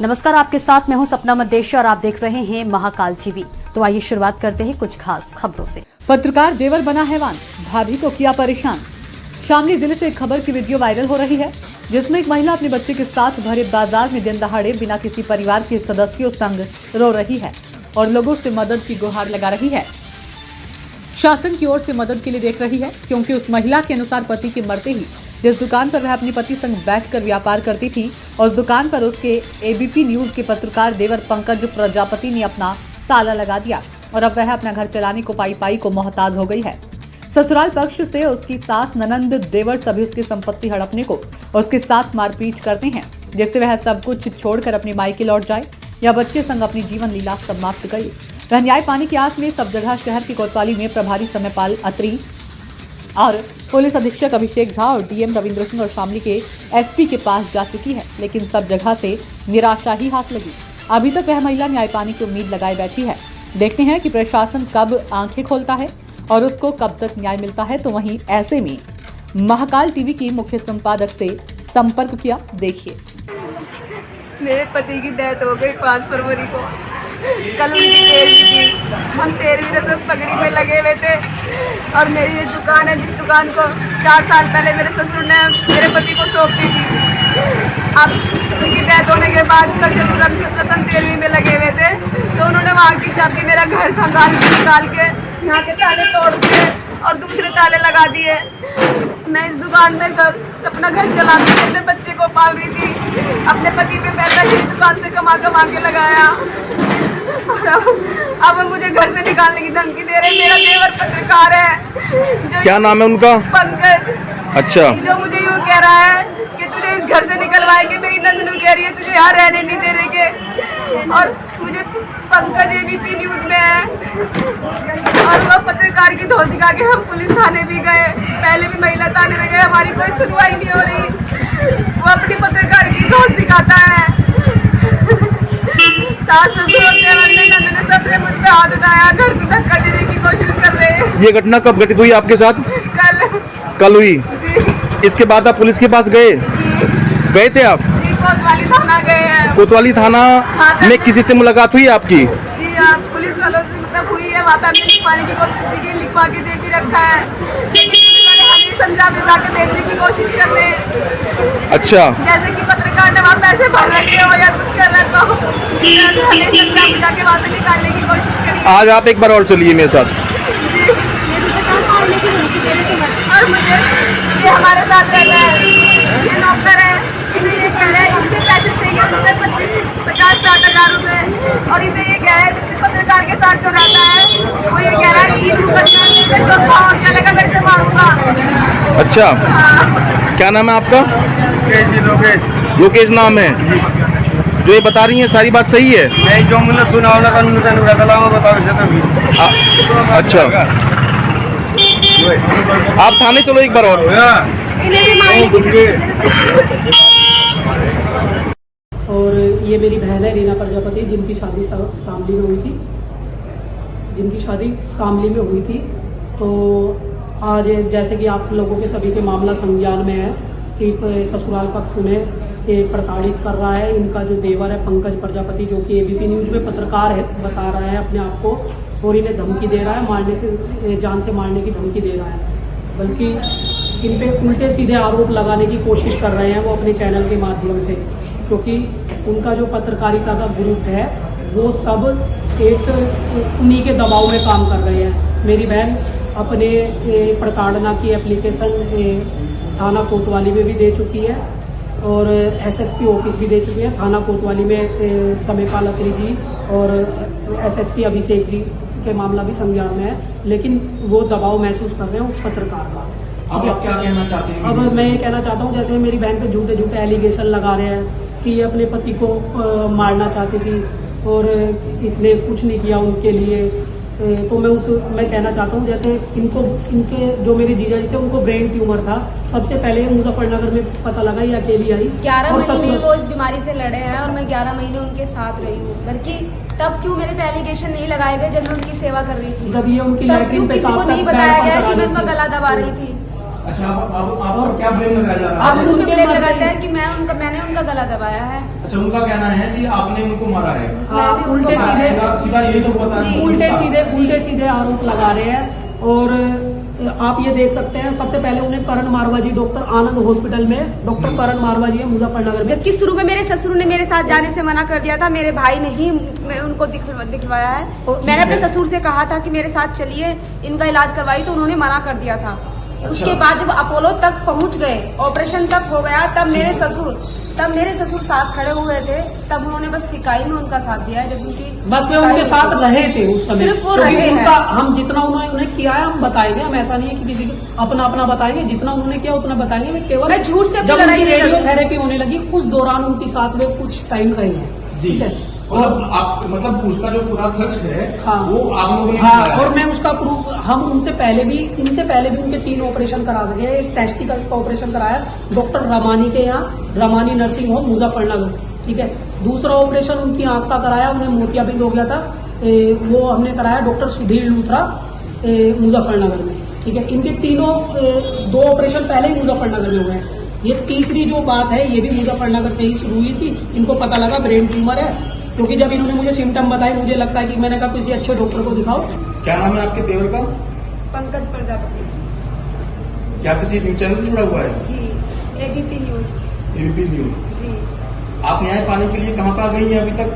नमस्कार, आपके साथ मैं हूं सपना मदेशी और आप देख रहे हैं महाकाल टीवी। तो आइए शुरुआत करते हैं कुछ खास खबरों से। पत्रकार देवर बना हैवान, भाभी को किया परेशान। शामली जिले से एक खबर की वीडियो वायरल हो रही है, जिसमें एक महिला अपने बच्चे के साथ भरे बाजार में दिन दहाड़े बिना किसी परिवार के सदस्यों संग रो रही है और लोगों से मदद की गुहार लगा रही है। शासन की ओर से मदद के लिए देख रही है, क्योंकि उस महिला के अनुसार पति के मरते ही जिस दुकान पर वह अपने पति संग बैठकर व्यापार करती थी, उस दुकान पर उसके एबीपी न्यूज के पत्रकार देवर पंकज प्रजापति ने अपना ताला लगा दिया और अब वह अपना घर चलाने को पाई को मोहताज हो गई है। ससुराल पक्ष से उसकी सास, ननंद, देवर सभी उसकी संपत्ति हड़पने को उसके साथ मारपीट करते हैं, जिससे वह सब कुछ छोड़कर अपनी मायके लौट जाए या बच्चे संग अपनी जीवन लीला समाप्त करे। वह न्याय पाने की आस में सब जगह शहर की कोतवाली में प्रभारी समयपाल अत्री और पुलिस अधीक्षक अभिषेक झा और डीएम रविंद्र सिंह और शामली के एसपी के पास जा चुकी है, लेकिन सब जगह से निराशा ही हाथ लगी। अभी तक वह महिला न्याय पाने की उम्मीद लगाए बैठी है। देखते हैं कि प्रशासन कब आंखें खोलता है और उसको कब तक न्याय मिलता है। तो वहीं ऐसे में महाकाल टीवी की मुख्य संपादक से संपर्क किया, देखिए। मेरे पति की डेथ हो गई 5 फरवरी को। कल उनकी 13वीं थी। हम 13वीं रसम पगड़ी में लगे हुए थे और मेरी ये दुकान है, जिस दुकान को 4 साल पहले मेरे ससुर ने मेरे पति को सौंप दी थी। अब उनकी डेथ होने के बाद कल जब रसम 13वीं में लगे हुए थे तो उन्होंने वहाँ की चाबी मेरा घर निकाल के यहाँ के ताले तोड़ दिए और दूसरे ताले लगा दिए। मैं इस दुकान में अपना घर चलाती थी, अपने बच्चे को पाल रही थी। अपने पति पे पैसा इस दुकान से कमा के लगाया और अब मुझे घर से निकालने की धमकी दे रहे। मेरा देवर पत्रकार है, क्या नाम है उनका? पंकज। अच्छा। जो मुझे यूँ कह रहा है कि तुझे इस घर से निकलवाएंगे। मेरी नंदनू कह रही है तुझे यहाँ रहने नहीं दे देंगे और मुझे पंकज एबीपी न्यूज में है और वो पत्रकार की धौंस दिखा के हम पुलिस थाने भी गए, पहले भी महिला थाने में गए, हमारी कोई सुनवाई नहीं हो रही। वो अपनी पत्रकार की धौंस दिखाता है। सास ससुर नंद ने सबने मुझ पे हाथ उठाया, घर से धक्का देने की कोशिश कर रहे हैं। ये घटना कब घटित हुई आपके साथ? कल हुई। इसके बाद आप पुलिस के पास गए? गए थे आप? जी, कोतवाली थाना गए हैं। कोतवाली थाना में किसी से मुलाकात हुई आपकी? जी हाँ, पुलिस वालों से मतलब हुई है। वहाँ पे हमने लिखवाने की कोशिश की, लिखवा के दे भी रखा है, लेकिन पुलिस वाले हमें समझा बुझा के भेजने की कोशिश कर रहे हैं। अच्छा। जैसे कि पत्रकार ने वहाँ पैसे भर रखे हो या कुछ कर रहे हो, हमें समझा बुझा के वहाँ से निकालने की कोशिश करी। आज आप एक बार और चलिए मेरे साथ। और मुझे ये हमारे साथ रहता है, ये नौकर है, इसे ये कह रहा है इसके पैसे चाहिए मुझे 50-60 हज़ार रुपए और इसे ये कह रहा है जिससे पत्रकार के साथ जो रहता है वो ये कह रहा है 3 रुपये चौथा और चलेगा, मैं इसे मारूंगा। अच्छा। हाँ। क्या नाम है आपका? लोकेश नाम है। जो ये बता रही है सारी बात सही है? नहीं, जो मैंने सुना होना कानून बताओ इसे तो। अच्छा, आप थाने चलो एक बार और। और ये मेरी बहन है रीना प्रजापति, जिनकी शादी शामली में हुई थी। तो आज जैसे कि आप लोगों के सभी के मामला संज्ञान में है कि ससुराल पक्ष में ये प्रताड़ित कर रहा है। इनका जो देवर है पंकज प्रजापति, जो कि एबीपी न्यूज में पत्रकार है, बता रहा है अपने आप को, और इन्हें धमकी दे रहा है, मारने से, जान से मारने की धमकी दे रहा है। बल्कि इन पे उल्टे सीधे आरोप लगाने की कोशिश कर रहे हैं वो अपने चैनल के माध्यम से, क्योंकि उनका जो पत्रकारिता का ग्रुप है वो सब एक उन्हीं के दबाव में काम कर रहे हैं। मेरी बहन अपने प्रताड़ना की एप्लीकेशन थाना कोतवाली में भी दे चुकी है और एसएसपी ऑफिस भी दे चुकी है। थाना कोतवाली में समयपाल अत्री जी और एसएसपी अभिषेक जी के मामला भी संज्ञान में है, लेकिन वो दबाव महसूस कर रहे हैं उस पत्रकार का। अब आप क्या कहना चाहते हैं? अब मैं ये कहना चाहता हूँ, जैसे मेरी बहन पे झूठे एलिगेशन लगा रहे हैं कि ये अपने पति को मारना चाहती थी और इसने कुछ नहीं किया उनके लिए, तो मैं कहना चाहता हूँ, जैसे इनके जो मेरे जीजा जी थे उनको ब्रेन ट्यूमर था। सबसे पहले मुजफ्फरनगर में पता लगा, ये अकेली आई। 11 महीने वो इस बीमारी से लड़े हैं और मैं 11 महीने उनके साथ रही हूँ। बल्कि तब क्यों मेरे पे एलिगेशन नहीं लगाए गए जब मैं उनकी सेवा कर रही थी? जब ये उनकी लैट्रिन पे किसी को नहीं बताया गया कि मैं उनका गला दबा रही थी? अच्छा, आप क्या ब्लेम लगाया जा रहा आप है? उसमें उनके ब्लेम मारते लगाते हैं। हैं कि मैंने उनका गला दबाया है। अच्छा, उनका कहना है कि आपने उनको मारा है। हाँ, मैंने उल्टे उनको सीधे सीधा यही तो हुआ था। जी। उल्टे सीधे आरोप लगा रहे हैं। और आप ये देख सकते हैं, सबसे पहले उन्हें करण मारवा जी, डॉक्टर आनंद हॉस्पिटल में डॉक्टर करण मारवा जी है मुजफ्फरनगर में। जबकि शुरू में मेरे ससुर ने मेरे साथ जाने से मना कर दिया था, मेरे भाई ने ही उनको दिखवाया है। मैंने अपने ससुर से कहा था कि मेरे साथ चलिए, इनका इलाज करवाई, तो उन्होंने मना कर दिया था। उसके बाद जब अपोलो तक पहुंच गए, ऑपरेशन तक हो गया, तब मेरे ससुर साथ खड़े हुए थे। तब उन्होंने बस सिकाई में उनका साथ दिया है, जब उनकी बस वे उनके साथ रहे थे उस समय। सिर्फ वो क्योंकि रहे हैं। उनका हम जितना उन्होंने किया है हम बताएंगे, हम ऐसा नहीं है कि किसी को अपना बताएंगे, जितना उन्होंने किया उतना बताएंगे। मैं केवल मैं झूठ से अपनी जब लड़ाई उनकी नहीं लड़ूंगी। रेडियोथेरेपी होने लगी उस दौरान उनके साथ वे कुछ टाइम रहे हैं। जी। ठीक है। और आप मतलब उसका जो पूरा खर्च है हाँ, वो आप लोगों ने हाँ, कराया है। और मैं उसका प्रूफ, हम इनसे पहले भी उनके 3 ऑपरेशन करा सके हैं। एक टेस्टिकल्स का ऑपरेशन कराया डॉक्टर रमानी के यहाँ, रमानी नर्सिंग होम मुजफ्फरनगर। ठीक है। दूसरा ऑपरेशन उनकी आंख का कराया, उन्हें मोतियाबिंद हो गया था, वो हमने कराया डॉक्टर सुधीर लूथरा मुजफ्फरनगर में। ठीक है। इनके तीनों 2 ऑपरेशन पहले ही मुजफ्फरनगर में हुए हैं। ये तीसरी जो बात है ये भी मुजफ्फरनगर से ही शुरू हुई थी। इनको पता लगा ब्रेन ट्यूमर है, क्योंकि जब इन्होंने मुझे सिम्टम बताए, मुझे लगता है कि मैंने कहा किसी अच्छे डॉक्टर को दिखाओ। क्या नाम है आपके देवर का? पंकज प्रजापति क्या किसी न्यूज चैनल से जुड़ा हुआ है? जी, एबीपी न्यूज एबीपी न्यूज। जी। आप न्याय पाने के लिए कहाँ गई हैं अभी तक?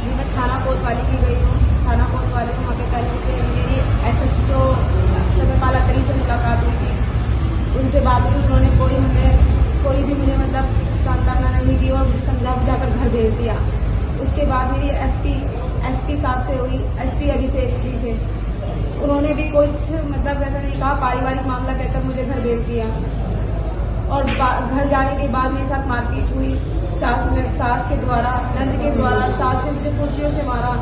मैं थाना कोतवाली की गई हूँ। थाना कोतवाली में वहाँ पे कल मेरी SSO समयपाला तरी से मुलाकात हुई थी। उनसे बात हुई, उन्होंने कोई भी मुझे मतलब सांत्वना नहीं दी और मुझे समझा बुझाकर घर भेज दिया। उसके बाद मेरी एसपी साहब से हुई, एसपी अभिषेक जी से। उन्होंने भी कुछ मतलब ऐसा नहीं कहा, पारिवारिक मामला कहकर मुझे घर भेज दिया। और घर जाने के बाद मेरे साथ मारपीट हुई, सास के द्वारा, नंद के द्वारा। सास ने मुझे कुर्सियों से मारा,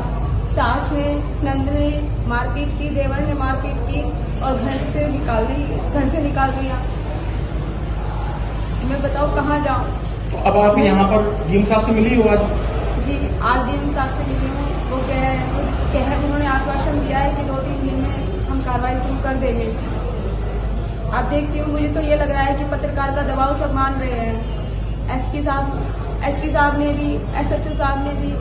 सास ने, नंद ने मारपीट की, देवर ने मारपीट की और घर से निकाल दिया। मैं बताओ कहाँ जाऊँ? तो अब आप यहाँ पर डीएम साहब से मिली हो आज? जी, आज डीएम साहब से मिली हूँ। वो उन्होंने आश्वासन दिया है कि 2-3 दिन में हम कार्रवाई शुरू कर देंगे। आप देखती हूँ, मुझे तो ये लग रहा है कि पत्रकार का दबाव सब मान रहे हैं। एसपी साहब ने भी, SHO साहब ने भी,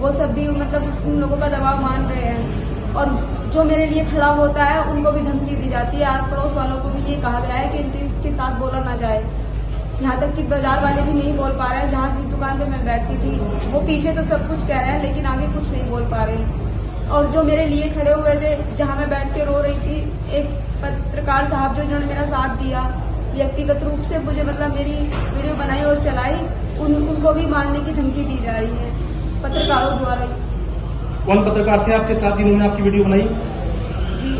वो सब भी मतलब उन लोगों का दबाव मान रहे हैं। और जो मेरे लिए खड़ा होता है उनको भी धमकी दी जाती है। आस पड़ोस वालों को भी ये कहा गया है कि इसके साथ बोला ना जाए। यहाँ तक कि बाजार वाले भी नहीं बोल पा रहे हैं। जहाँ जिस दुकान पे मैं बैठती थी वो पीछे तो सब कुछ कह रहे हैं, लेकिन आगे कुछ नहीं बोल पा रहे। और जो मेरे लिए खड़े हुए थे, जहाँ मैं बैठ के रो रही थी, एक पत्रकार साहब जिन्होंने मेरा साथ दिया, व्यक्तिगत रूप से मुझे मतलब मेरी वीडियो बनाई और चलाई, उनको भी मारने की धमकी दी जा रही है पत्रकारों द्वारा। कौन पत्रकार थे आपके साथ जिन्होंने आपकी वीडियो बनाई? जी,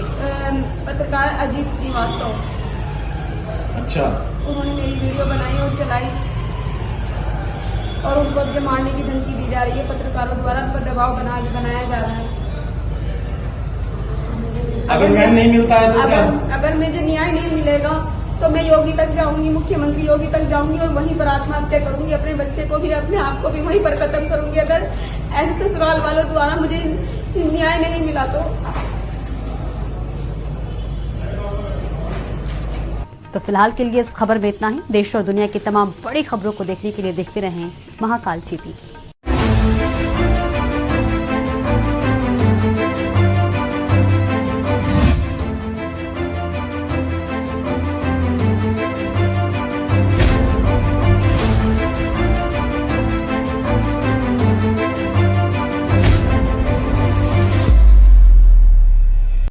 पत्रकार अजीत श्रीवास्तव। अच्छा। उन्होंने मेरी वीडियो बनाई और चलाई और उनको अब मारने की धमकी दी जा रही है पत्रकारों द्वारा। उन पर दबाव बनाया जा रहा है। अगर न्याय नहीं मिलता है तो क्या? अगर मुझे न्याय नहीं मिलेगा तो मैं योगी तक जाऊंगी, मुख्यमंत्री योगी तक जाऊंगी और वहीं पर आत्महत्या करूंगी। अपने बच्चे को भी, अपने आप को भी वहीं पर खत्म करूंगी, अगर ऐसे ससुराल वालों द्वारा मुझे न्याय नहीं मिला तो फिलहाल के लिए इस खबर में इतना ही। देश और दुनिया की तमाम बड़ी खबरों को देखने के लिए देखते रहें महाकाल टीवी।